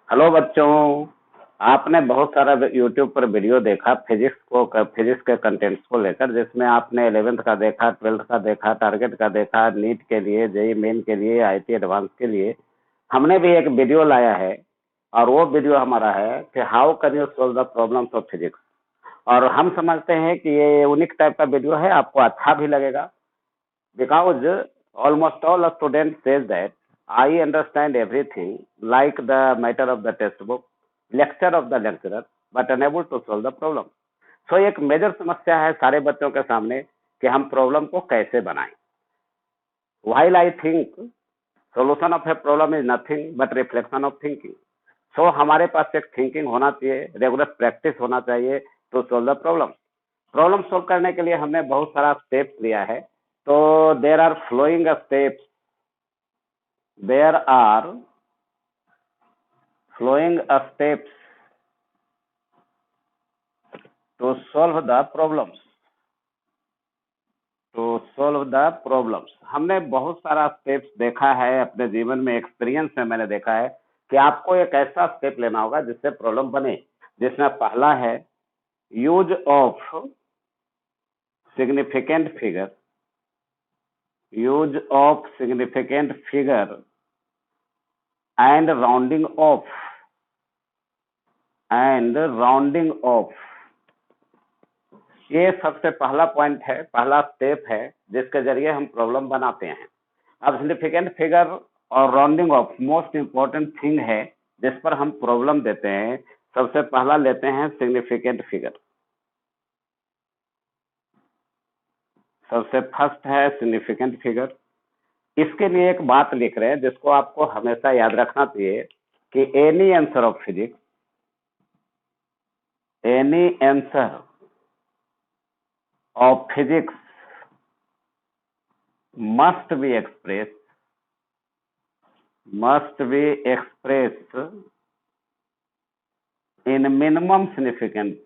Hello बच्चों। आपने बहुत सारा यूट्यूब पर वीडियो देखा फिजिक्स के कंटेंट्स को लेकर, जिसमें आपने 11th का देखा, 12th का देखा, टारगेट का देखा, नीट के लिए, जेई मेन के लिए, आईटी एडवांस के लिए। हमने भी एक वीडियो लाया है और वो वीडियो हमारा है कि how can you solve the problems of physics. और हम समझते हैं कि ये यूनिक टाइप का वीडियो है, आपको अच्छा भी लगेगा। Because almost all the students says that I understand everything like the matter of the textbook, lecture of the lecturer, but unable to solve the problem. So एक मेजर समस्या है सारे बच्चों के सामने कि हम प्रॉब्लम को कैसे बनाएं। While I think solution of a problem is nothing but reflection of thinking. So हमारे पास एक थिंकिंग होना चाहिए, रेगुलर प्रैक्टिस होना चाहिए to solve the problem. Problem solve करने के लिए हमने बहुत सारा स्टेप्स लिया है। तो there are following steps, there are following steps to solve the problems, to solve the problems. हमने बहुत सारा स्टेप्स देखा है अपने जीवन में, एक्सपीरियंस में मैंने देखा है कि आपको एक ऐसा स्टेप लेना होगा जिससे प्रॉब्लम बने, जिसमें पहला है use of significant figure, use of significant figure and rounding off, ये सबसे पहला पॉइंट है, पहला स्टेप है जिसके जरिए हम प्रॉब्लम बनाते हैं। अब सिग्निफिकेंट फिगर और rounding off most important thing है जिस पर हम प्रॉब्लम देते हैं। सबसे पहला लेते हैं सिग्निफिकेंट फिगर। सबसे फर्स्ट है सिग्निफिकेंट फिगर। इसके लिए एक बात लिख रहे हैं जिसको आपको हमेशा याद रखना चाहिए कि any answer of physics, any answer of physics must be expressed in minimum significant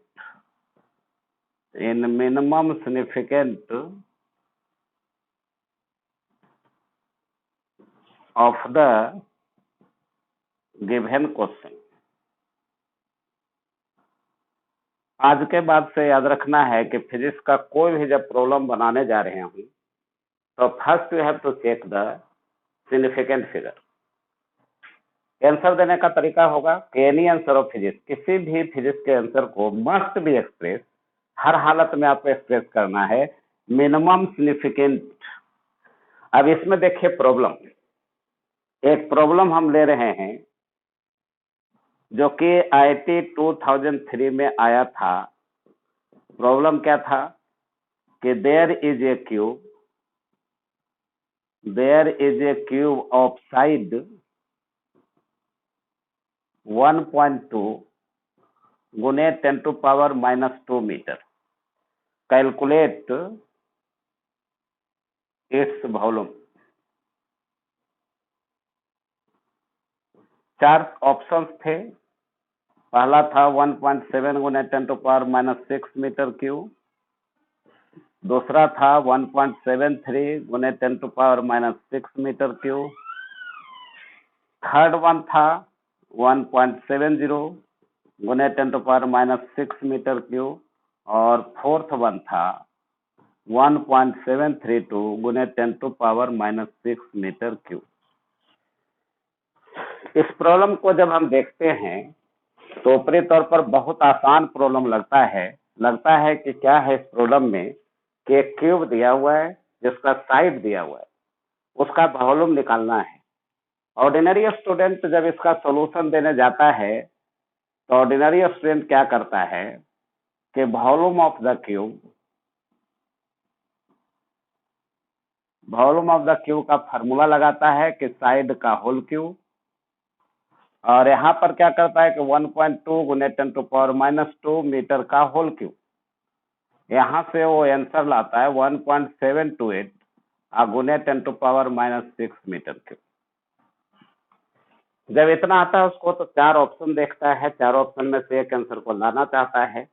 of the given question। आज के बाद से याद रखना है कि फिजिक्स का कोई भी जब प्रॉब्लम बनाने जा रहे हैं तो first you have to check the significant figure. Answer देने का तरीका होगा कि एनी आंसर ऑफ फिजिक्स, किसी भी फिजिक्स के आंसर को मस्ट बी एक्सप्रेस, हर हालत में आपको एक्सप्रेस करना है मिनिमम सिग्निफिकेंट। अब इसमें देखिए प्रॉब्लम, एक प्रॉब्लम हम ले रहे हैं जो कि आईटी 2003 में आया था। प्रॉब्लम क्या था कि there is a cube of side 1.2 गुने 10⁻⁻² metre. Calculate its volume. 4 options थे। पहला था 1.7 गुने 10⁻⁻6 मीटर क्यूब, दूसरा था 1.73 गुने 10⁻⁻6 मीटर क्यूब, थर्ड वन था 1.70 गुने 10⁻⁻6 मीटर क्यूब, और फोर्थ वन था 1.732 गुने 10⁻⁻6 मीटर क्यूब। इस प्रॉब्लम को जब हम देखते हैं तो ऊपरी तौर पर बहुत आसान प्रॉब्लम लगता है कि क्या है इस प्रॉब्लम में कि एक क्यूब दिया हुआ है जिसका साइड दिया हुआ है, उसका वॉल्यूम निकालना है। ऑर्डिनरी स्टूडेंट जब इसका सॉल्यूशन देने जाता है तो ऑर्डिनरी स्टूडेंट क्या करता है कि वॉल्यूम ऑफ द क्यूब का फार्मूला लगाता है कि साइड का होल क्यूब, और यहाँ पर क्या करता है कि 1.2 गुने 10⁻⁻² मीटर का होल क्यूब। यहाँ से वो आंसर लाता है 1.728 गुने 10⁻⁻6 मीटर क्यूब। जब इतना आता है उसको तो 4 ऑप्शन देखता है, 4 ऑप्शन में से एक आंसर को लाना चाहता है।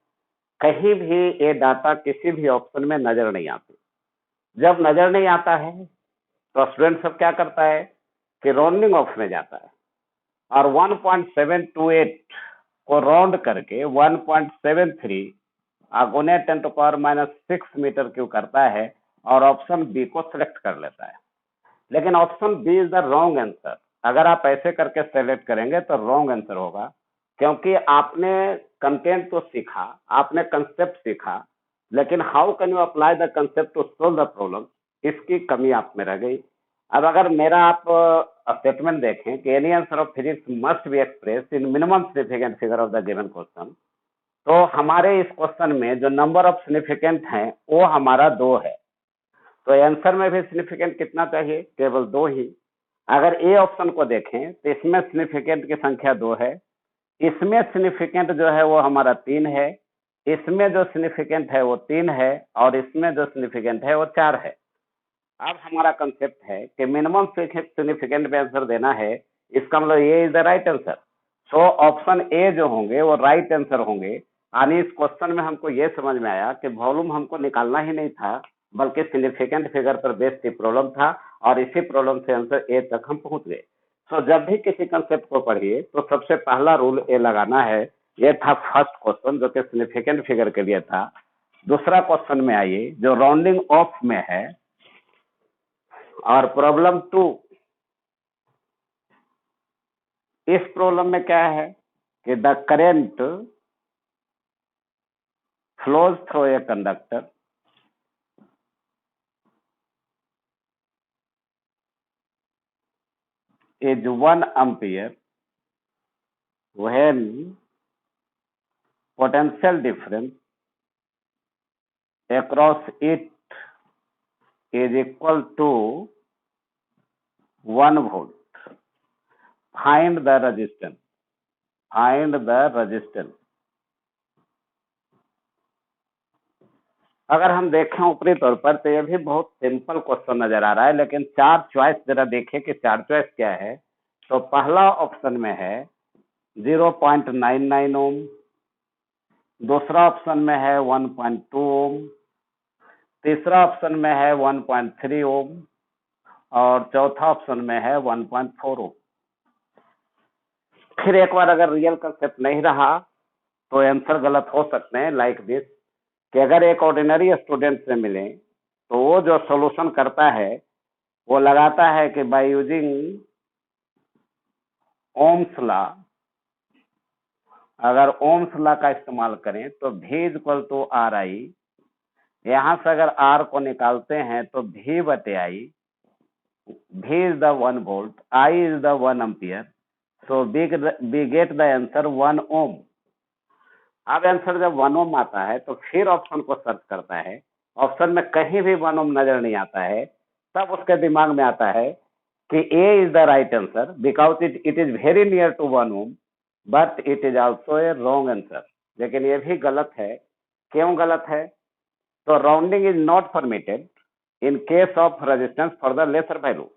कहीं भी ये डाटा किसी भी ऑप्शन में नजर नहीं आती। जब नजर नहीं आता है तो स्टूडेंट सब क्या करता है कि राउंडिंग ऑफ में जाता है। और 1.728 को राउंड करके 1.73 गुने 10⁻⁻6 मीटर क्यूब करता है और ऑप्शन बी को सिलेक्ट कर लेता है। लेकिन option B is the wrong answer. अगर आप ऐसे करके सेलेक्ट करेंगे तो रॉन्ग आंसर होगा, क्योंकि आपने कंटेंट तो सीखा, आपने कंसेप्ट सीखा, लेकिन how can you apply the concept to solve the problem, इसकी कमी आप में रह गई। अब अगर मेरा आप स्टेटमेंट देखें कि any answer of physics must be express in minimum significant figure of the given question, तो हमारे इस क्वेश्चन में जो नंबर ऑफ सिग्निफिकेंट हैं वो हमारा 2 है। तो आंसर में भी सिग्निफिकेंट कितना चाहिए? केवल 2 ही। अगर ए ऑप्शन को देखें तो इसमें सिग्निफिकेंट की संख्या 2 है, इसमें सिग्निफिकेंट जो है वो हमारा 3 है, इसमें जो सिग्निफिकेंट है वो 3 है, और इसमें जो सिग्निफिकेंट है वो 4 है। अब हमारा कंसेप्ट है कि मिनिमम सिग्निफिकेंट में आंसर देना है, इसका मतलब A is the right answer. So option A जो होंगे वो राइट आंसर होंगे। यानी इस क्वेश्चन में हमको ये समझ में आया कि वॉल्यूम हमको निकालना ही नहीं था, बल्कि सिग्निफिकेंट फिगर पर बेस्ड प्रॉब्लम था, और इसी प्रॉब्लम से आंसर ए तक हम पहुंच गए। सो जब भी किसी कंसेप्ट को पढ़िए तो सबसे पहला रूल ए लगाना है। ये था फर्स्ट क्वेश्चन जो कि सिग्निफिकेंट फिगर के लिए था। दूसरा क्वेश्चन में आइए जो राउंडिंग ऑफ में है, और प्रॉब्लम 2, इस प्रॉब्लम में क्या है कि the current flows through a conductor is 1 ampere when potential difference across it is equal to 1 volt. Find the resistance. Find the resistance. अगर हम देखें ऊपरी तौर पर तो ये भी बहुत सिंपल क्वेश्चन नजर आ रहा है, लेकिन 4 चॉइस जरा देखें कि 4 चॉइस क्या है। तो पहला ऑप्शन में है 0.99 ओम, दूसरा ऑप्शन में है 1.2 ओम, तीसरा ऑप्शन में है 1.3 ओम, और चौथा ऑप्शन में है 1.4 ओम। फिर एक बार अगर रियल कंसेप्ट नहीं रहा तो आंसर गलत हो सकते हैं, लाइक दिस, कि अगर एक ऑर्डिनरी स्टूडेंट से मिले तो वो जो सॉल्यूशन करता है वो लगाता है कि बाय यूजिंग ओम्स लॉ, अगर ओम्स लॉ का इस्तेमाल करें तो V equal to R I, यहां से अगर R को निकालते हैं तो V बटे I, V is the 1 volt, I is the 1 ampere, so we get the answer 1 ohm. अब आंसर जब 1 ओम आता है तो फिर ऑप्शन को सर्च करता है, ऑप्शन में कहीं भी 1 ओम नजर नहीं आता है, तब उसके दिमाग में आता है कि A is the right answer because it is very near to 1 ohm, but it is also a wrong answer. लेकिन ये भी गलत है। क्यों गलत है? तो rounding is not permitted in case of resistance for the lesser value.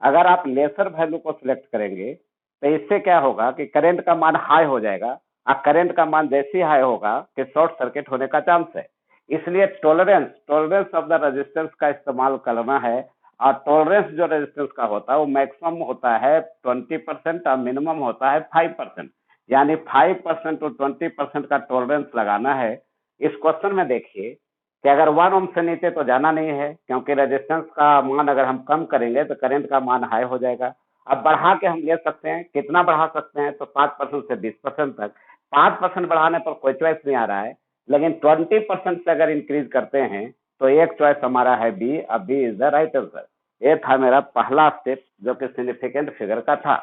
अगर आप लेसर वैल्यू को सिलेक्ट करेंगे तो इससे क्या होगा कि करंट का मान हाई हो जाएगा, और करंट का मान जैसे ही हाई होगा कि शॉर्ट सर्किट होने का चांस है। इसलिए टॉलरेंस ऑफ द रेजिस्टेंस का इस्तेमाल करना है, और टॉलरेंस जो रेजिस्टेंस का होता है वो मैक्सिमम होता है 20% और मिनिमम होता है 5%, यानी 5% to 20% का टॉलरेंस लगाना है। इस क्वेश्चन में देखिए कि अगर 1 ओम से नीचे तो जाना नहीं है, क्योंकि रेजिस्टेंस का मान अगर हम कम करेंगे तो करंट का मान हाई हो जाएगा। अब बढ़ा के हम ले सकते हैं, कितना बढ़ा सकते हैं? तो 5% से 20% तक। 5% बढ़ाने पर कोई चॉइस नहीं आ रहा है, लेकिन 20% से अगर इंक्रीज करते हैं तो एक चॉइस हमारा है बी, अब B is the right answer. ये था मेरा पहला स्टेप जो कि सिग्निफिकेंट फिगर का था।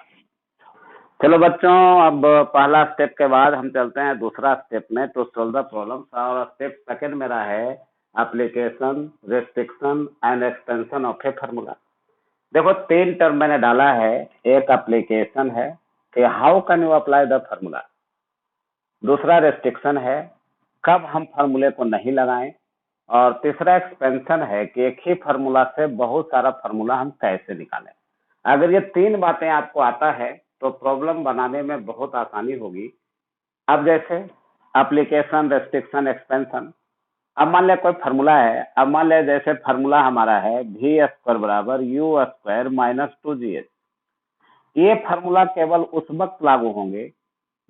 चलो बच्चों, अब पहला स्टेप के बाद हम चलते हैं दूसरा स्टेप में टू सोल्व द प्रॉब्लम। और स्टेप सेकंड मेरा है application, restriction and extension of A formula. देखो 3 टर्म मैंने डाला है। एक एप्लीकेशन है कि how can you apply the formula, दूसरा रेस्ट्रिक्शन है कब हम फार्मूले को नहीं लगाएं, और तीसरा एक्सपेंशन है कि एक ही फार्मूला से बहुत सारा फार्मूला हम कैसे निकालें। अगर ये 3 बातें आपको आता है तो प्रॉब्लम बनाने में बहुत आसानी होगी। अब जैसे एप्लीकेशन, रेस्ट्रिक्शन, एक्सपेंशन, अब मान लिया कोई फार्मूला है। अब मान लिया जैसे फार्मूला हमारा है V² बराबर U² माइनस 2GH। ये फार्मूला केवल उस वक्त लागू होंगे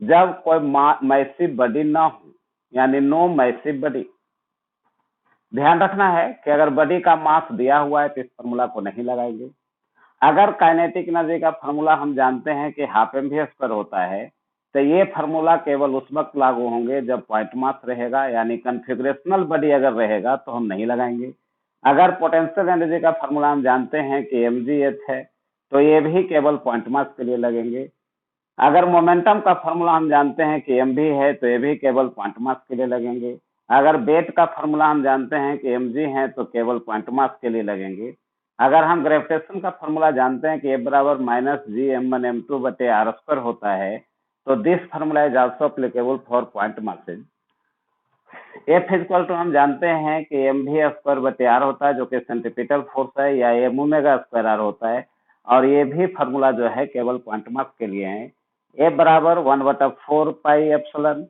जब कोई मैसिव बॉडी ना हो, यानी नो मैसिव बॉडी। ध्यान रखना है कि अगर बॉडी का मास दिया हुआ है तो इस फार्मूला को नहीं लगाएंगे। अगर काइनेटिक एनर्जी का फार्मूला हम जानते हैं कि हाफ एम वी स्क्वायर होता है, तो ये फार्मूला केवल उस वक्त लागू होंगे जब पॉइंट मास रहेगा, यानी कन्फिग्रेशनल बॉडी अगर रहेगा तो हम नहीं लगाएंगे। अगर पोटेंशियल एनर्जी का फार्मूला हम जानते हैं कि mgh है, तो ये भी केवल पॉइंट मास के लिए लगेंगे। अगर मोमेंटम का फार्मूला हम जानते हैं कि mv है, तो ये भी केवल पॉइंट मास के लिए लगेंगे। अगर वेट का फार्मूला हम जानते हैं कि mg है, तो केवल पॉइंट मास के लिए लगेंगे। अगर हम ग्रेविटेशन का फार्मूला जानते हैं कि F बराबर माइनस जी m1 m2 बटे आर स्क्वायर होता है, तो this formula is also applicable for point masses. F equal to हम जानते हैं कि mv स्क्वायर बटे आर होता है, जो कि सेंट्रीपिटल फोर्स है, या m ओमेगा स्क्वायर आर होता है, और ये भी फार्मूला जो है केवल पॉइंट मास के लिए है। F बराबर 1/4 पाई एप्सिलॉन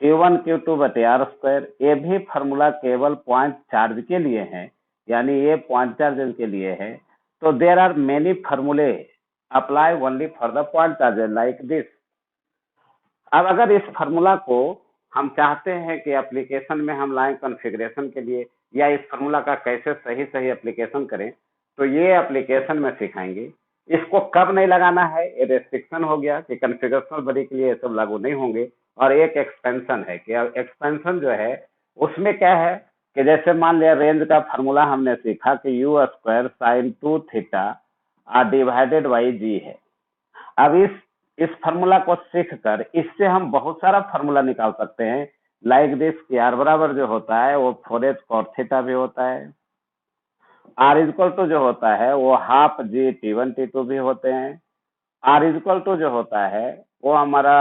Q1 Q2 बटे आर स्क्वायर, ये भी फार्मूला केवल पॉइंट चार्ज के लिए है, यानी ये पॉइंट चार्ज के लिए है। तो देर आर मेनी फार्मूले apply only for the point charge like this. अब अगर इस फार्मूला को हम चाहते हैं कि एप्लीकेशन में हम लाएं कॉन्फ़िगरेशन के लिए, या इस फार्मूला का कैसे सही सही एप्लीकेशन करें, तो ये एप्लीकेशन में सिखाएंगे। इसको कब नहीं लगाना है, ये रेस्ट्रिक्शन हो गया कि कॉन्फ़िगरेशनल बॉडी के लिए ये सब लागू नहीं होंगे। और एक एक्सपेंशन है कि एक्सपेंशन जो है उसमें क्या है कि जैसे मान लिया रेंज का फार्मूला हमने सीखा कि u square sine 2 theta divided by g है। अब इस फार्मूला को सीख कर इससे हम बहुत सारा फार्मूला निकाल सकते हैं, लाइक दिस कि आर बराबर जो होता है वो 4h cot थीटा भी होता है, आर इक्वल टू जो होता है वो हाफ जी T1 T2 भी होते हैं, आर इक्वल टू जो होता है वो हमारा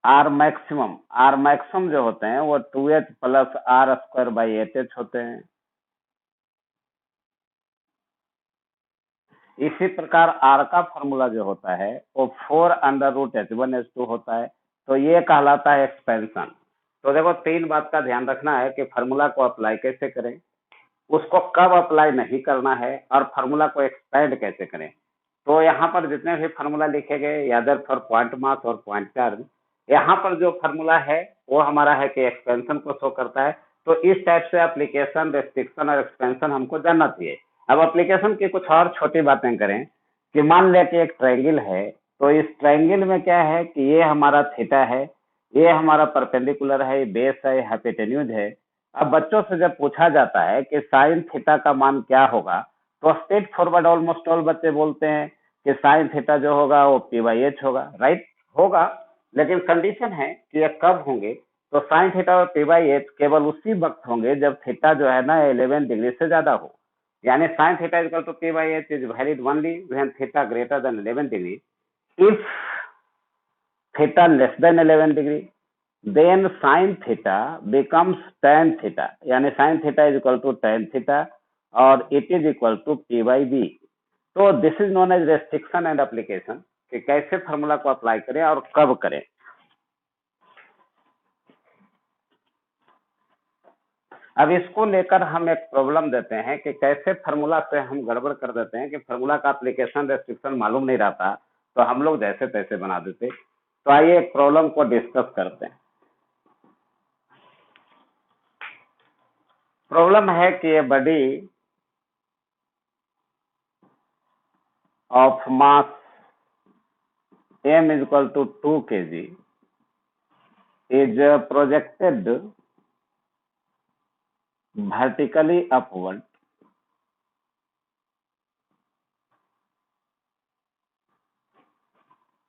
आर मैक्सिमम जो होते हैं वो 2h plus are square by 8h होते हैं। इसी प्रकार आर का फॉर्मूला जो होता है वो 4√h1h2 होता है। तो ये कहलाता है एक्सपेंशन। तो देखो तीन बात का ध्यान रखना है कि फॉर्मूला को अप्लाई कैसे करें, उसको कब अप्लाई नहीं करना है, और फार्मूला को एक्सपेंड कैसे करें। तो यहाँ पर जितने भी फार्मूला लिखे गए यादर फॉर पॉइंट मास और पॉइंट चार्ज, यहाँ पर जो फार्मूला है वो हमारा है कि एक्सपेंशन को शो करता है। तो इस टाइप से एप्लीकेशन, रेस्ट्रिक्शन और एक्सपेंशन हमको जानना चाहिए। अब एप्लीकेशन की कुछ और छोटी बातें करें कि मान लिया कि एक ट्रायंगल है, तो इस ट्रायंगल में क्या है कि ये हमारा थीटा है, ये हमारा परपेंडिकुलर है, बेस है, हाइपोटेन्यूज है। अब बच्चों से जब पूछा जाता है कि साइन थीटा का मान क्या होगा, तो स्ट्रेट फॉरवर्ड ऑलमोस्ट ऑल बच्चे बोलते हैं कि साइन थीटा जो होगा वो P/H होगा, राइट होगा। लेकिन कंडीशन है कि ये कब होंगे, तो साइन थीटा और P/H केवल उसी वक्त होंगे जब थीटा जो है ना 11 डिग्री से ज्यादा हो, यानी sine theta equal to P/H is valid only when theta greater than 11 degree. If theta less than 11 degree, then sin theta becomes tan theta, यानी sin theta is equal to tan theta और it is equal to P/B। तो this is known as restriction and application, कि कैसे formula को apply करें और कब करें। अब इसको लेकर हम एक प्रॉब्लम देते हैं कि कैसे फार्मूला से हम गड़बड़ कर देते हैं कि फार्मूला का एप्लीकेशन रेस्ट्रिक्शन मालूम नहीं रहता, तो हम लोग जैसे तैसे बना देते। तो आइए एक प्रॉब्लम को डिस्कस करते हैं। प्रॉब्लम है कि ये body of mass m is equal to 2 kg is projected vertically upward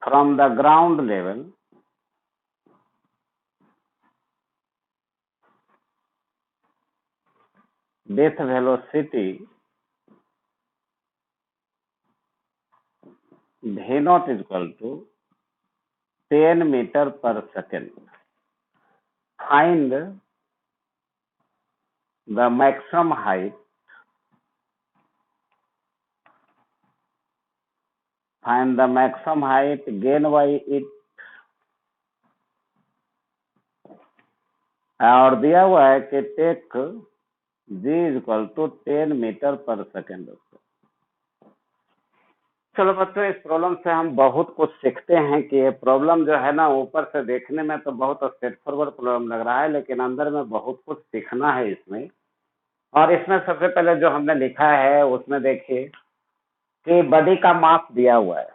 from the ground level with velocity v naught is equal to 10 meter per second. Find the maximum height, gain by it, और दिया हुआ है कि take g equal to 10 metre पर second. चलो बच्चों, इस problem से हम बहुत कुछ सीखते हैं कि ये प्रॉब्लम जो है ना, ऊपर से देखने में तो बहुत स्ट्रेट फॉरवर्ड प्रॉब्लम लग रहा है, लेकिन अंदर में बहुत कुछ सीखना है इसमें। और इसमें सबसे पहले जो हमने लिखा है उसमें देखिए कि बॉडी का मास दिया हुआ है।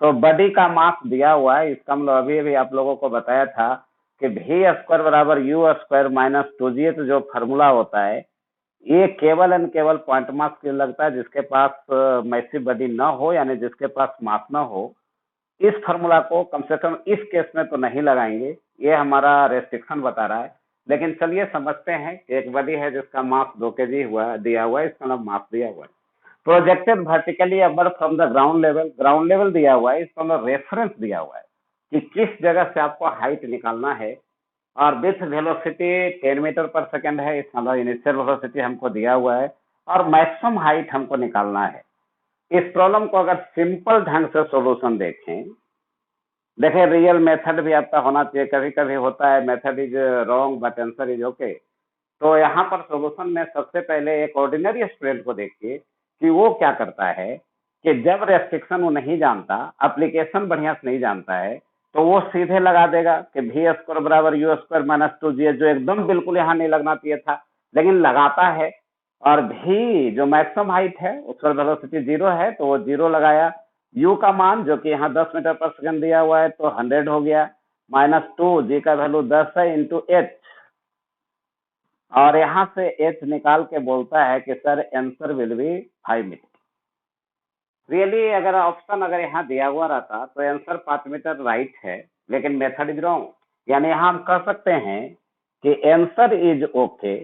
तो बॉडी का मास दिया हुआ है, इसका मतलब अभी अभी आप लोगों को बताया था कि वी स्क्वायर बराबर यू स्क्वायर माइनस 2g जो फार्मूला होता है, ये केवल एंड केवल पॉइंट मास के लिए लगता है जिसके पास मैसिव बॉडी ना हो, यानी जिसके पास मास ना हो। इस फार्मूला को कम से कम इस केस में तो नहीं लगाएंगे, ये हमारा रेस्ट्रिक्शन बता रहा है। लेकिन चलिए समझते हैं कि एक बॉडी है जिसका मास 2 kg हुआ दिया हुआ है, इसका नाम मास दिया हुआ है। Projected vertically above from the ground level दिया हुआ है, इसका मतलब रेफरेंस दिया हुआ है कि किस जगह से आपको हाइट निकालना है। और विथ वेलोसिटी 10 मीटर पर सेकेंड है, इसका मतलब इनिशियल वेलोसिटी हमको दिया हुआ है और मैक्सिमम हाइट हमको निकालना है। इस प्रॉब्लम को अगर सिंपल ढंग से सॉल्यूशन देखें, देखिए रियल मेथड भी आपका होना चाहिए, कभी कभी होता है method is wrong but answer is okay. तो यहाँ पर सॉल्यूशन में सबसे पहले एक ऑर्डिनरी स्टूडेंट को देखिए कि वो क्या करता है कि जब रेस्ट्रिक्शन वो नहीं जानता, एप्लीकेशन बढ़िया से नहीं जानता है, तो वो सीधे लगा देगा कि वी स्क्वायर बराबर यू स्क्वायर माइनस 2g, जो एकदम बिल्कुल यहाँ नहीं लगना चाहिए था, लेकिन लगाता है। और भी जो मैक्सिमम हाइट है उस पर वेलोसिटी 0 है, तो वो 0 लगाया। यू का मान जो कि यहाँ 10 मीटर पर सेकंड दिया हुआ है, तो 100 हो गया, माइनस 2, जी का वैल्यू 10 है, इंटू एच। और यहाँ से एच निकाल के बोलता है कि sir answer will be 5 metre. Really अगर ऑप्शन अगर यहाँ दिया हुआ रहता तो आंसर 5 मीटर राइट है, लेकिन मेथड इज रॉन्ग। यानी यहाँ हम कह सकते हैं कि answer is okay,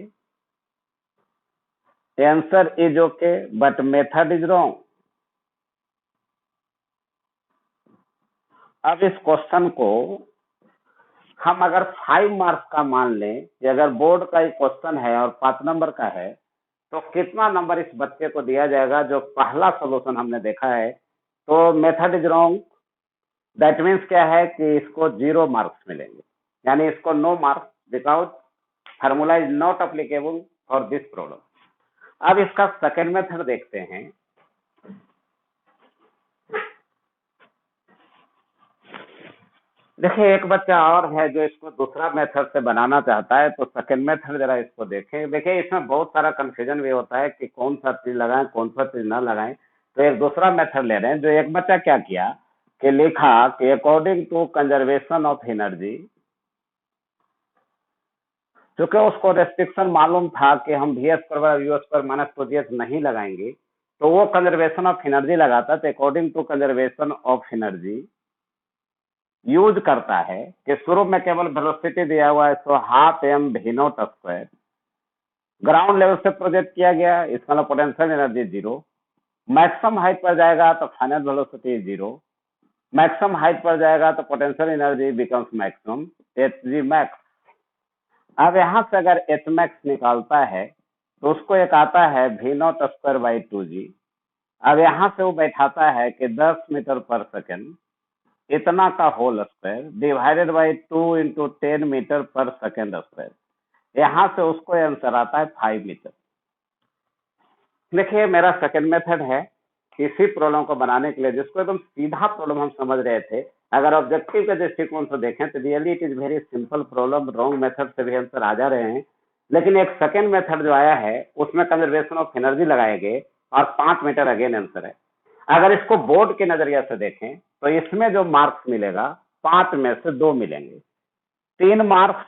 answer is okay but method is wrong. अब इस क्वेश्चन को हम अगर 5 मार्क्स का मान लें कि अगर बोर्ड का एक क्वेश्चन है और 5 नंबर का है, तो कितना नंबर इस बच्चे को दिया जाएगा जो पहला सॉल्यूशन हमने देखा है। तो method is wrong, that means क्या है कि इसको 0 मार्क्स मिलेंगे, यानी इसको no marks, because formula is not applicable for this problem. अब इसका सेकेंड मेथड देखते हैं। देखिए एक बच्चा और है जो इसको दूसरा मेथड से बनाना चाहता है, तो सेकंड मेथड जरा इसको देखें। देखिए इसमें बहुत सारा कंफ्यूजन भी होता है कि कौन सा चीज लगाएं कौन सा चीज ना लगाएं। तो एक दूसरा मेथड ले रहे हैं। जो एक बच्चा क्या किया कि लिखा कि according to conservation of energy, क्योंकि उसको रेस्ट्रिक्शन मालूम था कि हम v square u square minus 2g नहीं लगाएंगे, तो वो कंजर्वेशन ऑफ एनर्जी लगाता। तो according to conservation of energy use करता है कि शुरू में केवल वेलोसिटी दिया हुआ है, so half m v naught square ground level से प्रोजेक्ट किया गया, इसका मतलब पोटेंशियल एनर्जी 0। मैक्सिमम हाइट पर जाएगा तो फाइनल वेलोसिटी 0। मैक्सिमम हाइट पर जाएगा तो potential energy becomes maximum, H G max. अब यहाँ से अगर एच मैक्स निकालता है तो उसको एक आता है we naught square by 2g। अब यहाँ से वो बैठाता है कि 10 मीटर पर सेकेंड इतना का whole square divided by 2 into 10 metre पर सेकेंड स्क्वायर। यहाँ से उसको आंसर आता है 5 मीटर। देखिए मेरा सेकेंड मेथड है इसी प्रॉब्लम को बनाने के लिए, जिसको एकदम सीधा प्रॉब्लम हम समझ रहे थे। अगर ऑब्जेक्टिव के दृष्टिकोण से देखें तो really it is very simple problem, wrong method से भी आंसर आ जा रहे हैं। लेकिन एक सेकेंड मेथड जो आया है उसमें कंजर्वेशन ऑफ एनर्जी लगाएंगे और 5 मीटर अगेन आंसर है। अगर इसको बोर्ड के नजरिया से देखें तो इसमें जो मार्क्स मिलेगा 5 में से 2 मिलेंगे, 3 मार्क्स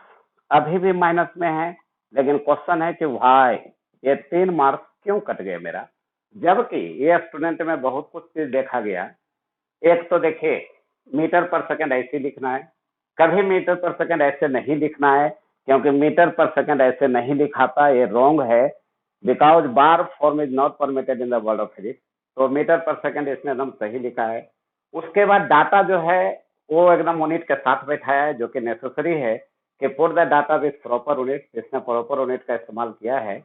अभी भी माइनस में है। लेकिन क्वेश्चन है कि भाई ये 3 मार्क्स क्यों कट गए मेरा, जबकि ये स्टूडेंट में बहुत कुछ चीज देखा गया। एक तो देखिए मीटर पर सेकंड ऐसे लिखना है, कभी मीटर पर सेकंड ऐसे नहीं लिखना है, क्योंकि मीटर पर सेकंड ऐसे नहीं लिखाता, ये रॉन्ग है। Because bar form is not permitted in the world of physics. तो मीटर पर सेकंड इसने एकदम सही लिखा है। उसके बाद डाटा जो है वो एकदम यूनिट के साथ बैठाया है, जो कि नेसेसरी है कि put the data with proper unit, इसने प्रॉपर यूनिट का इस्तेमाल किया है।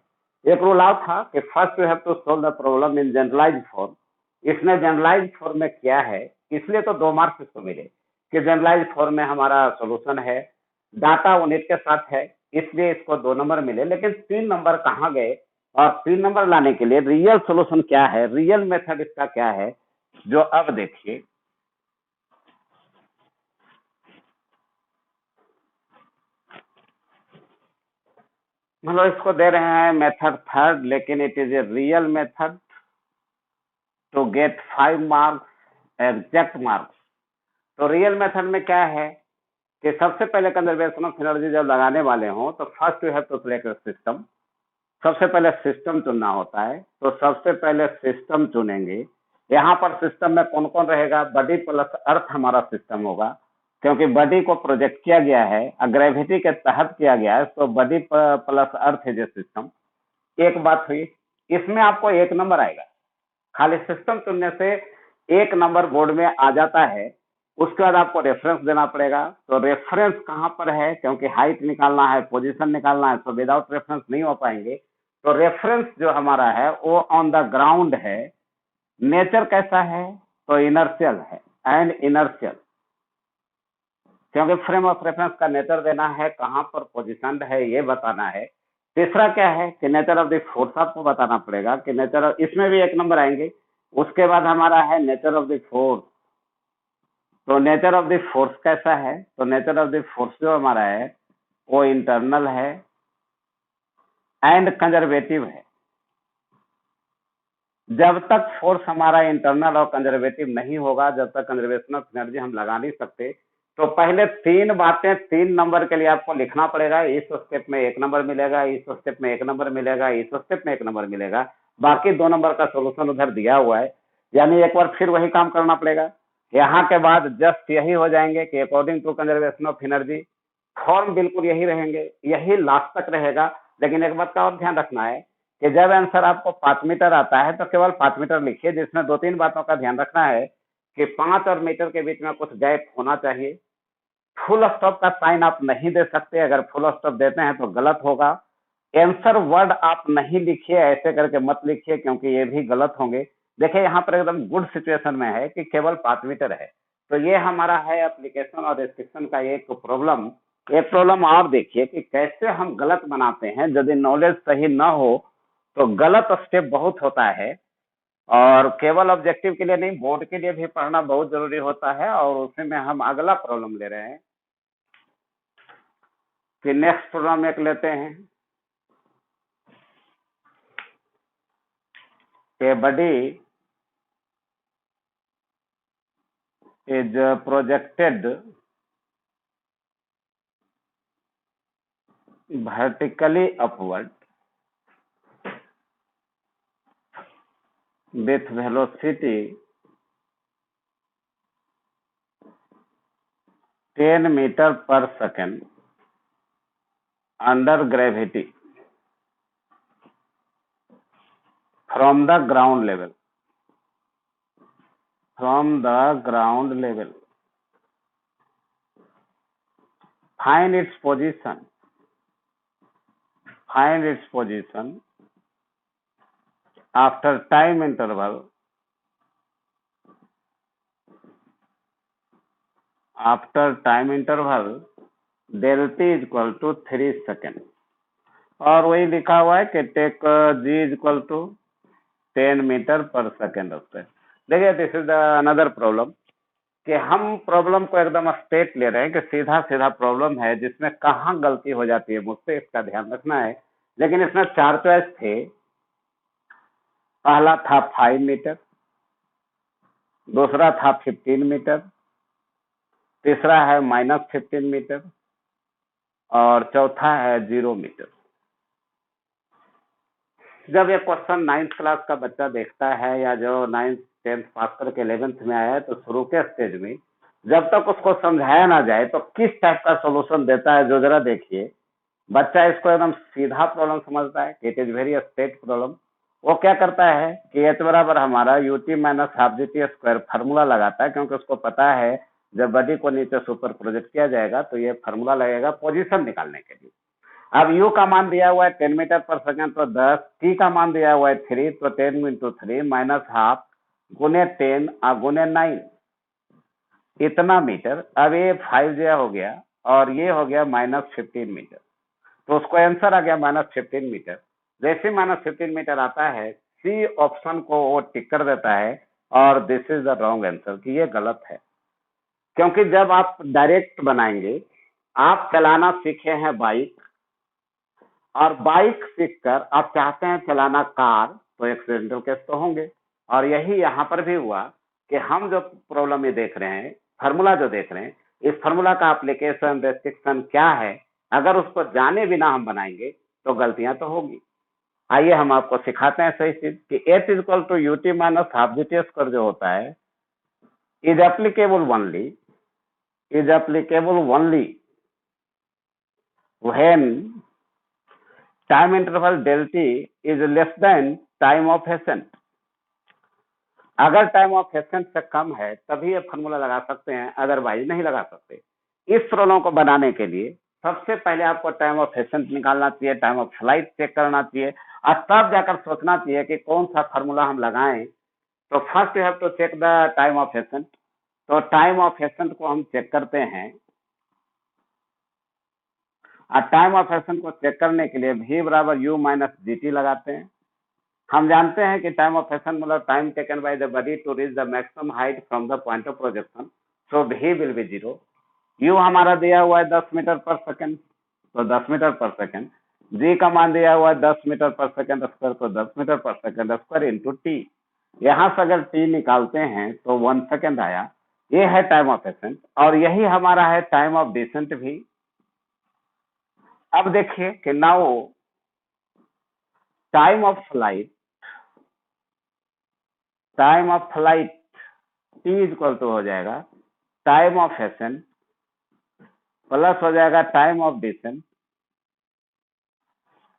एक रूल आउट था कि first you have to solve the problem in generalize form, इसने जनरलाइज फॉर्म में किया है, इसलिए तो 2 मार्क्स इसको मिले कि जनरलाइज फॉर्म में हमारा सॉल्यूशन है, डाटा यूनिट के साथ है, इसलिए इसको 2 नंबर मिले। लेकिन 3 नंबर कहाँ गए और 3 नंबर लाने के लिए रियल सोल्यूशन क्या है, रियल मेथड इसका क्या है, जो अब देखिए मतलब इसको दे रहे हैं मेथड थर्ड, लेकिन it is a real method to get 5 marks exact marks. तो रियल मेथड में क्या है कि सबसे पहले कंजर्वेशन ऑफ एनर्जी जब लगाने वाले हों तो first you have to select system. सबसे पहले सिस्टम चुनना होता है, तो सबसे पहले सिस्टम चुनेंगे। यहाँ पर सिस्टम में कौन कौन रहेगा, बॉडी प्लस अर्थ हमारा सिस्टम होगा, क्योंकि बॉडी को प्रोजेक्ट किया गया है, ग्रेविटी के तहत किया गया है, तो बॉडी प्लस अर्थ है जो सिस्टम। एक बात हुई, इसमें आपको 1 नंबर आएगा, खाली सिस्टम चुनने से 1 नंबर बोर्ड में आ जाता है। उसके बाद आपको रेफरेंस देना पड़ेगा, तो रेफरेंस कहाँ पर है, क्योंकि हाइट निकालना है, पोजीशन निकालना है, तो विदाउट रेफरेंस नहीं हो पाएंगे। तो रेफरेंस जो हमारा है वो ऑन द ग्राउंड है। नेचर कैसा है, तो इनर्शियल है एंड इनर्शियल, क्योंकि फ्रेम ऑफ रेफरेंस का नेचर देना है, कहाँ पर पोजिशन है ये बताना है। तीसरा क्या है कि नेचर ऑफ द फोर्स आपको बताना पड़ेगा कि नेचर ऑफ, इसमें भी 1 नंबर आएंगे। उसके बाद हमारा है नेचर ऑफ द फोर्स, तो नेचर ऑफ द फोर्स कैसा है, तो नेचर ऑफ द फोर्स जो हमारा है वो इंटरनल है एंड कंजर्वेटिव है। जब तक फोर्स हमारा इंटरनल और कंजर्वेटिव नहीं होगा, जब तक कंजर्वेशन ऑफ एनर्जी हम लगा नहीं सकते। तो पहले 3 बातें 3 नंबर के लिए आपको लिखना पड़ेगा। इस स्टेप में 1 नंबर मिलेगा, इस स्टेप में 1 नंबर मिलेगा, इस स्टेप में 1 नंबर मिलेगा, बाकी 2 नंबर का सोल्यूशन उधर दिया हुआ है। यानी एक बार फिर वही काम करना पड़ेगा। यहाँ के बाद जस्ट यही हो जाएंगे कि according to conservation of energy, form बिल्कुल यही रहेंगे, यही लास्ट तक रहेगा। लेकिन एक बात का और ध्यान रखना है कि जब आंसर आपको 5 मीटर आता है तो केवल 5 मीटर लिखिए, जिसमें 2-3 बातों का ध्यान रखना है कि 5 और मीटर के बीच में कुछ गैप होना चाहिए। फुल स्टॉप का साइन आप नहीं दे सकते, अगर फुल स्टॉप देते हैं तो गलत होगा। आंसर वर्ड आप नहीं लिखिए, ऐसे करके मत लिखिए, क्योंकि ये भी गलत होंगे। देखिए यहाँ पर एकदम गुड सिचुएशन में है कि केवल 5 मीटर है। तो ये हमारा है एप्लीकेशन और रिस्ट्रिक्शन का एक प्रॉब्लम। एक प्रॉब्लम आप देखिए कि कैसे हम गलत बनाते हैं। यदि नॉलेज सही ना हो तो गलत स्टेप बहुत होता है, और केवल ऑब्जेक्टिव के लिए नहीं, बोर्ड के लिए भी पढ़ना बहुत जरूरी होता है। और उसी में हम अगला प्रॉब्लम ले रहे हैं कि नेक्स्ट प्रॉब्लम एक लेते हैं कि body is projected vertically upward with velocity 10 meter per second under gravity from the ground level. From the ground level, find its position. Find its position after time interval. After time interval del t is equal to 3 second. और वही लिखा हुआ है कि take g is equal to 10 metre पर second होता है। देखिए दिस इज अनदर प्रॉब्लम कि हम प्रॉब्लम को एकदम स्ट्रेट ले रहे हैं कि सीधा सीधा प्रॉब्लम है, जिसमें कहाँ गलती हो जाती है मुझसे इसका ध्यान रखना है। लेकिन इसमें 4 चॉइस थे। पहला था 5 मीटर, दूसरा था 15 मीटर, तीसरा है -15 मीटर, और चौथा है 0 मीटर। जब ये क्वेश्चन 9th क्लास का बच्चा देखता है, या जो 9th 10th पास करके 11th में आया है, तो शुरू के स्टेज में जब तक उसको समझाया ना जाए तो किस टाइप का सोल्यूशन देता है, जो जरा देखिए। बच्चा इसको एकदम सीधा प्रॉब्लम समझता है, it is very straight problem. वो क्या करता है कि h बराबर हमारा ut minus half g t square formula लगाता है, क्योंकि उसको पता है जब बॉडी को नीचे सुपर प्रोजेक्ट किया जाएगा तो ये फार्मूला लगेगा पोजीशन निकालने के लिए। अब u का मान दिया हुआ है 10 मीटर पर सेकेंड, तो 10, t का मान दिया हुआ है 3, तो 10 इंटू 3 माइनस हाफ गुने 10 गुने 9, इतना मीटर। अब ये 5 जो हो गया और ये हो गया -15 मीटर, तो उसको आंसर आ गया -15 मीटर। जैसे -15 मीटर आता है, सी ऑप्शन को वो टिक कर देता है और this is the wrong answer, कि ये गलत है। क्योंकि जब आप डायरेक्ट बनाएंगे, आप चलाना सीखे हैं बाइक, और बाइक सीखकर आप चाहते हैं चलाना कार, तो एक्सीडेंटल केस तो होंगे। और यही यहाँ पर भी हुआ कि हम जो प्रॉब्लम ये देख रहे हैं, फार्मूला जो देख रहे हैं, इस फार्मूला का एप्लीकेशन रेस्ट्रिक्शन क्या है, अगर उसको जाने बिना हम बनाएंगे तो गलतियां तो होगी। आइए हम आपको सिखाते हैं सही चीज कि h equal to u t minus half g t square जो होता है is applicable only when time interval del t is less than time of ascent. अगर टाइम ऑफ एसेंट से कम है तभी ये फॉर्मूला लगा सकते हैं, अदरवाइज नहीं लगा सकते। इस प्रॉब्लम को बनाने के लिए सबसे पहले आपको टाइम ऑफ एसेंट निकालना चाहिए, टाइम ऑफ फ्लाइट चेक करना चाहिए, और तब जाकर सोचना चाहिए कि कौन सा फार्मूला हम लगाएं। तो first you have to check the time of ascent. तो टाइम ऑफ एसेंट को हम चेक करते हैं, और टाइम ऑफ एसेंट को चेक करने के लिए v बराबर u माइनस जी टी लगाते हैं। हम जानते हैं कि टाइम ऑफ एसेंट मतलब time taken by the body to reach the maximum height from the point of projection, so v will be 0। u हमारा दिया हुआ है 10 मीटर पर सेकंड, तो 10 मीटर पर सेकंड। g का मान दिया हुआ है 10 मीटर पर सेकंड स्क्वायर, तो 10 मीटर पर सेकंड स्क्वायर इंटू टी। यहाँ से अगर टी निकालते हैं तो 1 सेकंड आया। ये है टाइम ऑफ एसेंट, और यही हमारा है टाइम ऑफ डिसेंट भी। अब देखिए कि now time of flight t equal to हो जाएगा टाइम ऑफ एसेंट प्लस हो जाएगा टाइम ऑफ डिसेंट,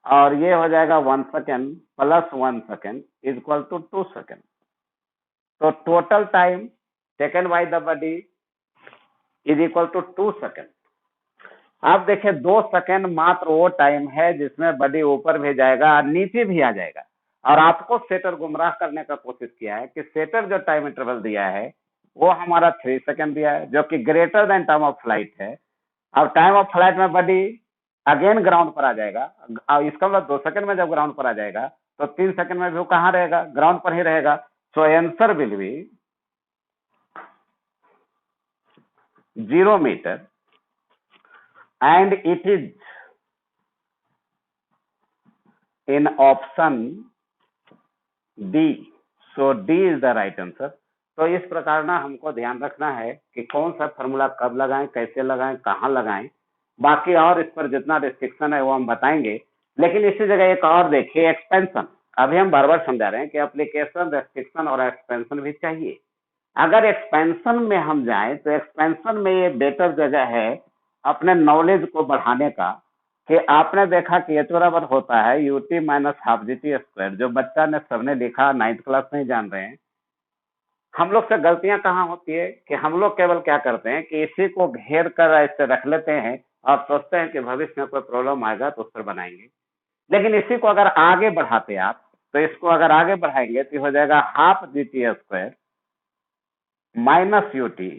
और ये हो जाएगा 1 second plus 1 second equal to 2 second. तो total time taken by the body is equal to 2 second. आप देखिए 2 सेकेंड मात्र वो टाइम है जिसमें बॉडी ऊपर भी जाएगा और नीचे भी आ जाएगा। और आपको सेटर गुमराह करने का कोशिश किया है कि सेटर जो टाइम इंटरवल दिया है वो हमारा 3 सेकेंड दिया है, जो कि greater than time of flight है। अब टाइम ऑफ फ्लाइट में बॉडी अगेन ग्राउंड पर आ जाएगा, इसका मतलब 2 सेकेंड में जब ग्राउंड पर आ जाएगा तो 3 सेकेंड में भी वो कहाँ रहेगा, ग्राउंड पर ही रहेगा। So answer will be 0 metre and it is in option D, so D is the right answer। तो इस प्रकार ना हमको ध्यान रखना है कि कौन सा फार्मूला कब लगाएं, कैसे लगाएं, कहाँ लगाएं। बाकी और इस पर जितना रिस्ट्रिक्शन है वो हम बताएंगे, लेकिन इसी जगह एक और देखिए एक्सपेंशन। अभी हम बार बार समझा रहे हैं कि एप्लीकेशन, रेस्ट्रिक्शन और एक्सपेंशन भी चाहिए। अगर एक्सपेंशन में हम जाएं तो एक्सपेंशन में ये बेटर जगह है अपने नॉलेज को बढ़ाने का, कि आपने देखा कि एच बराबर होता है UT minus half g t square, जो बच्चा ने सबने लिखा 9th क्लास में ही जान रहे हैं। हम लोग से गलतियां कहाँ होती है कि हम लोग केवल क्या करते हैं कि इसी को घेर कर ऐसे रख लेते हैं और सोचते हैं कि भविष्य में कोई प्रॉब्लम आएगा तो उस पर बनाएंगे। लेकिन इसी को अगर आगे बढ़ाते आप, तो इसको अगर आगे बढ़ाएंगे तो हो जाएगा half g t square minus UT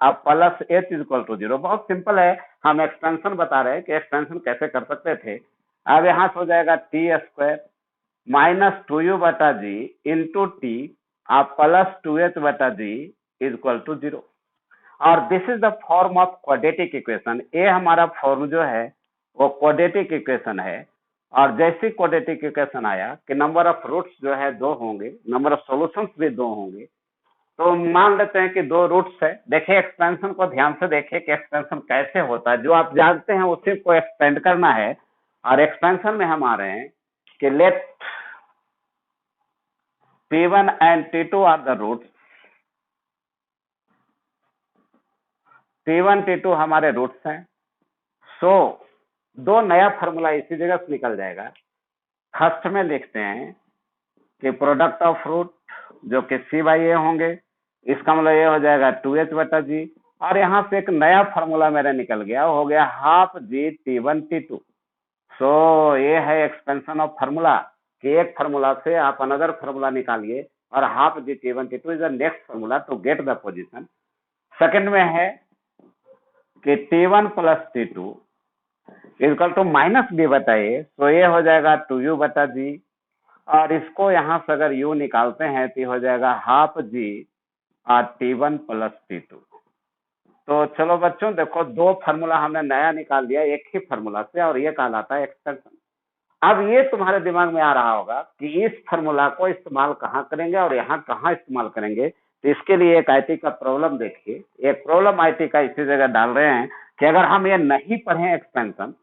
अब प्लस एच इक्वल टू 0। बहुत सिंपल है, हम एक्सपेंशन बता रहे हैं कि एक्सपेंशन कैसे कर सकते थे। अब यहाँ से हो जाएगा टी स्क्वायर माइनस 2u बटा जी इंटू टी अब प्लस 2h बटा जी इक्वल टू 0। और this is the form of quadratic equation. ये हमारा फॉर्म जो है वो क्वाड्रेटिक इक्वेशन है। और जैसे क्वाड्रेटिक इक्वेशन आया कि नंबर ऑफ रूट्स जो है 2 होंगे, नंबर ऑफ सॉल्यूशंस भी 2 होंगे, तो मान लेते हैं कि 2 रूट्स है। देखिए एक्सपेंशन को ध्यान से देखिए कि एक्सपेंशन कैसे होता है, जो आप जानते हैं उसी को एक्सपेंड करना है। और एक्सपेंशन में हम आ रहे हैं कि let P1 and T2 are the roots. P1 T2 हमारे रूट्स हैं। सो 2 नया फॉर्मूला इसी जगह से निकल जाएगा। फर्स्ट में लिखते हैं कि प्रोडक्ट ऑफ रूट जो कि C बाई ए होंगे, इसका मतलब ये हो जाएगा 2h बटा जी। और यहाँ से एक नया फॉर्मूला मेरा निकल गया, हो गया हाफ जी T1 T2। सो ये है एक्सपेंशन ऑफ फार्मूला, कि एक फार्मूला से आप अनदर फार्मूला निकालिए, और half g T1 T2 is the next formula to get the position. Second में है कि T1 plus T2 equal to minus b बटा ए, तो ये हो जाएगा 2u बटा जी, और इसको यहाँ से अगर u निकालते हैं तो ये हो जाएगा half g T1 plus T2। तो चलो बच्चों देखो, दो फार्मूला हमने नया निकाल दिया एक ही फार्मूला से, और ये कहलाता है एक्सपेंशन। अब ये तुम्हारे दिमाग में आ रहा होगा कि इस फार्मूला को इस्तेमाल कहाँ करेंगे और यहाँ कहाँ इस्तेमाल करेंगे। तो इसके लिए एक आईटी का प्रॉब्लम देखिए, एक प्रॉब्लम आईटी का इसी जगह डाल रहे हैं कि अगर हम ये नहीं पढ़े एक्सपेंशन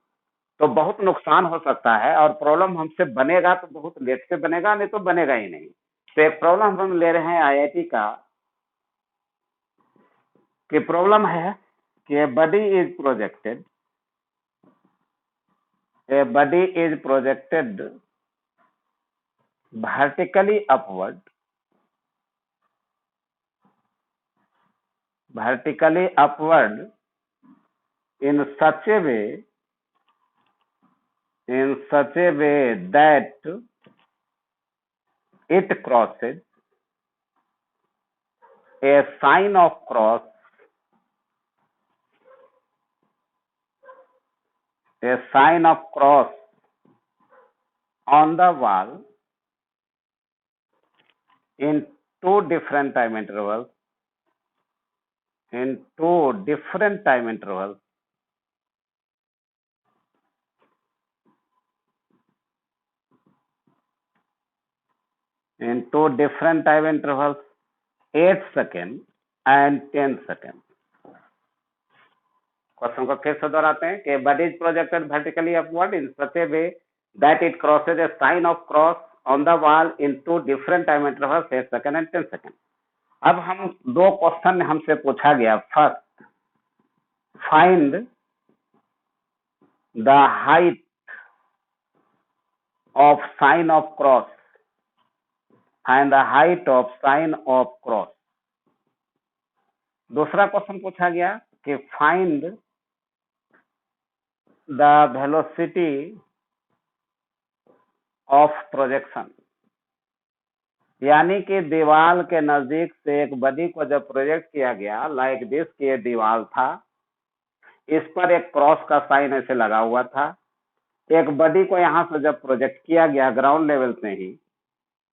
तो बहुत नुकसान हो सकता है, और प्रॉब्लम हमसे बनेगा तो बहुत लेट से बनेगा, नहीं तो बनेगा ही नहीं। तो एक प्रॉब्लम हम ले रहे हैं आईआईटी का, कि प्रॉब्लम है कि body is projected, a body is projected vertically upward in such a way that it crosses a sign of cross on the wall in two different time intervals in two different time intervals 8 seconds and 10 seconds। Question को फिर से दोहराते हैं कि body is projected vertically upward in such a way that it crosses a sign of cross on the wall in two different time intervals 8 second and 10 second. अब हम दो question हमसे पूछा गया, first find the height of sign of cross, find the height of sign of cross. दूसरा question पूछा गया कि find the velocity of projection, यानी कि दीवार के नजदीक से एक बॉडी को जब प्रोजेक्ट किया गया, लाइक दिस कि ये दीवार था, इस पर एक क्रॉस का साइन ऐसे लगा हुआ था, एक बॉडी को यहाँ से जब प्रोजेक्ट किया गया ग्राउंड लेवल से ही,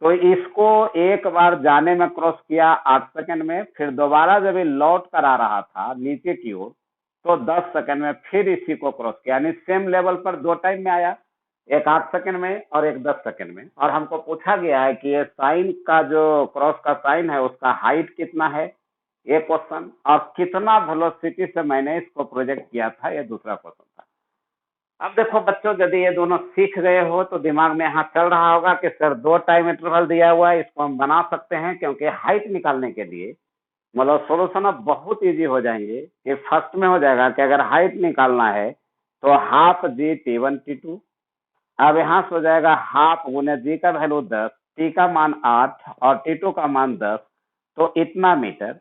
तो इसको एक बार जाने में क्रॉस किया 8 सेकंड में, फिर दोबारा जब ये लौट कर आ रहा था नीचे की ओर तो 10 सेकंड में फिर इसी को क्रॉस किया, यानी सेम लेवल पर दो टाइम में आया, एक 8 सेकंड में और एक 10 सेकंड में। और हमको पूछा गया है कि ये साइन का जो क्रॉस का साइन है उसका हाइट कितना है, ये क्वेश्चन, और कितना वेलोसिटी से मैंने इसको प्रोजेक्ट किया था, ये दूसरा क्वेश्चन था। अब देखो बच्चों, यदि ये दोनों सीख गए हो तो दिमाग में यहाँ चल रहा होगा कि सर दो टाइम इंटरवल दिया हुआ है, इसको हम बना सकते हैं, क्योंकि हाइट निकालने के लिए मतलब सोल्यूशन अब बहुत इजी हो जाएंगे। ये फर्स्ट में हो जाएगा कि अगर हाइट निकालना है तो हाफ जी T1 T2, अब यहाँ से हो जाएगा हाफ गुने जी का वैल्यू 10, टी का मान 8 और T2 का मान 10, तो इतना मीटर।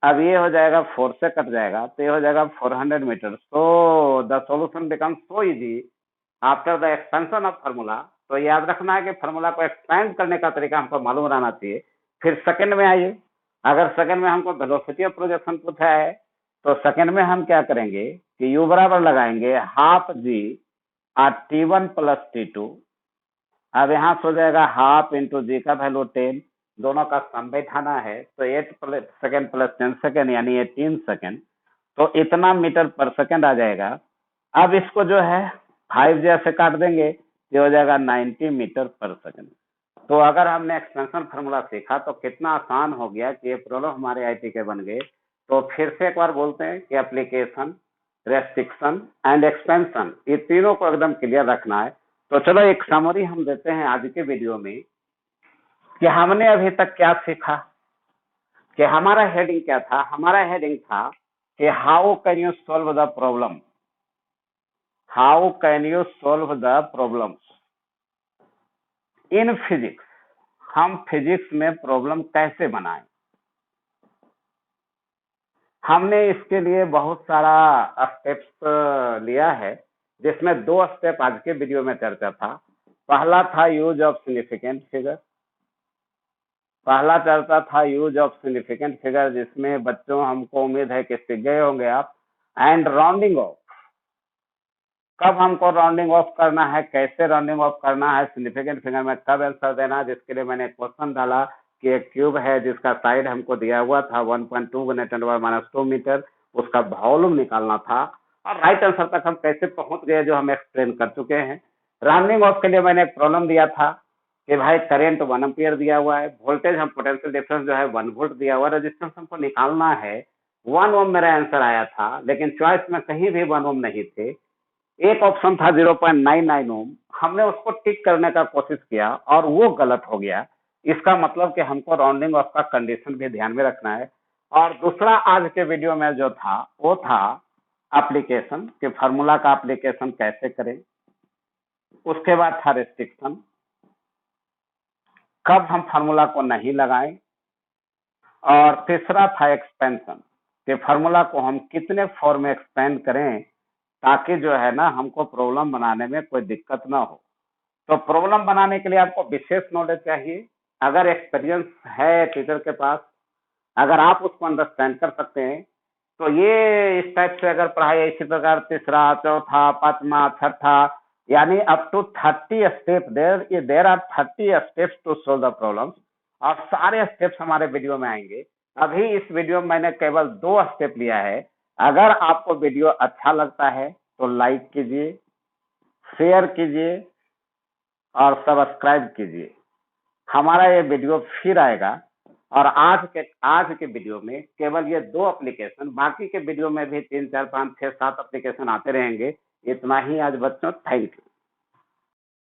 अब ये हो जाएगा 4 से कट जाएगा तो ये हो जाएगा 400 metre. So the solution become so easy after the expansion of formula. तो याद रखना है कि फार्मूला को एक्सपेंड करने का तरीका हमको मालूम रहना चाहिए। फिर सेकंड में आइए, अगर सेकंड में हमको वेलोसिटी ऑफ प्रोजेक्शन पूछा है तो सेकंड में हम क्या करेंगे कि u बराबर लगाएंगे half g T1 plus T2। अब यहाँ से हो जाएगा हाफ इंटू जी का वैल्यू 10, दोनों का सम बैठाना है, तो 8 सेकंड प्लस 10 सेकंड यानी 18 सेकंड, तो इतना मीटर पर सेकंड आ जाएगा। अब इसको जो है 5 जैसे काट देंगे, ये हो जाएगा 90 मीटर पर सेकंड। तो अगर हमने एक्सपेंशन फार्मूला सीखा तो कितना आसान हो गया कि ये प्रॉब्लम हमारे आईटी के बन गए। तो फिर से एक बार बोलते हैं कि एप्लीकेशन, रेस्ट्रिक्शन एंड एक्सपेंशन, ये तीनों को एकदम क्लियर रखना है। तो चलो एक समरी हम देते हैं आज के वीडियो में कि हमने अभी तक क्या सीखा, कि हमारा हेडिंग क्या था। हमारा हेडिंग था कि how can you solve the problem, how can you solve the problem in physics, हम फिजिक्स में प्रॉब्लम कैसे बनाएं। हमने इसके लिए बहुत सारा स्टेप्स लिया है, जिसमें 2 स्टेप आज के वीडियो में चर्चा था। पहला था यूज ऑफ सिग्निफिकेंट फिगर, पहला चर्चा था यूज ऑफ सिग्निफिकेंट फिगर, जिसमें बच्चों हमको उम्मीद है कि सीख गए होंगे आप। एंड राउंडिंग ऑफ, कब हमको राउंडिंग ऑफ करना है, कैसे राउंडिंग ऑफ करना है, सिग्निफिकेंट फिगर में कब आंसर देना है, जिसके लिए मैंने क्वेश्चन डाला कि एक क्यूब है जिसका साइड हमको दिया हुआ था 1.2 × 10⁻² मीटर, उसका वॉल्यूम निकालना था और राइट आंसर तक हम कैसे पहुंच गए जो हम एक्सप्लेन कर चुके हैं। राउंडिंग ऑफ के लिए मैंने एक प्रॉब्लम दिया था कि भाई करंट 1 एम्पियर दिया हुआ है, वोल्टेज हम पोटेंशियल डिफरेंस जो है 1 वोल्ट दिया हुआ है, रेजिस्टेंस हमको निकालना है 1 ओम मेरा आंसर आया था, लेकिन चॉइस में कहीं भी 1 ओम नहीं थे। एक ऑप्शन था 0.99 ओम, हमने उसको टिक करने का कोशिश किया और वो गलत हो गया। इसका मतलब कि हमको राउंडिंग ऑफ का कंडीशन भी ध्यान में रखना है। और दूसरा आज के वीडियो में जो था वो था एप्लीकेशन कि फार्मूला का एप्लीकेशन कैसे करें। उसके बाद था रिस्ट्रिक्शन, कब हम फार्मूला को नहीं लगाएं। और तीसरा था एक्सपेंशन कि फार्मूला को हम कितने फॉर्म में एक्सपेंड करें ताकि जो है ना हमको प्रॉब्लम बनाने में कोई दिक्कत ना हो। तो प्रॉब्लम बनाने के लिए आपको विशेष नॉलेज चाहिए। अगर एक्सपीरियंस है टीचर के पास, अगर आप उसको अंडरस्टैंड कर सकते हैं तो ये इस टाइप से अगर पढ़ाई इसी प्रकार तीसरा, चौथा, पांचवा, छठा यानी up to 30 step there are 30 steps to solve the problem और सारे स्टेप्स हमारे वीडियो में आएंगे। अभी इस वीडियो में मैंने केवल 2 स्टेप लिया है। अगर आपको वीडियो अच्छा लगता है तो लाइक कीजिए, शेयर कीजिए और सब्सक्राइब कीजिए। हमारा ये वीडियो फिर आएगा और आज के वीडियो में केवल ये 2 एप्लीकेशन, बाकी के वीडियो में भी 3, 4, 5, 6, 7 एप्लीकेशन आते रहेंगे। इतना ही आज बच्चों, थैंक यू।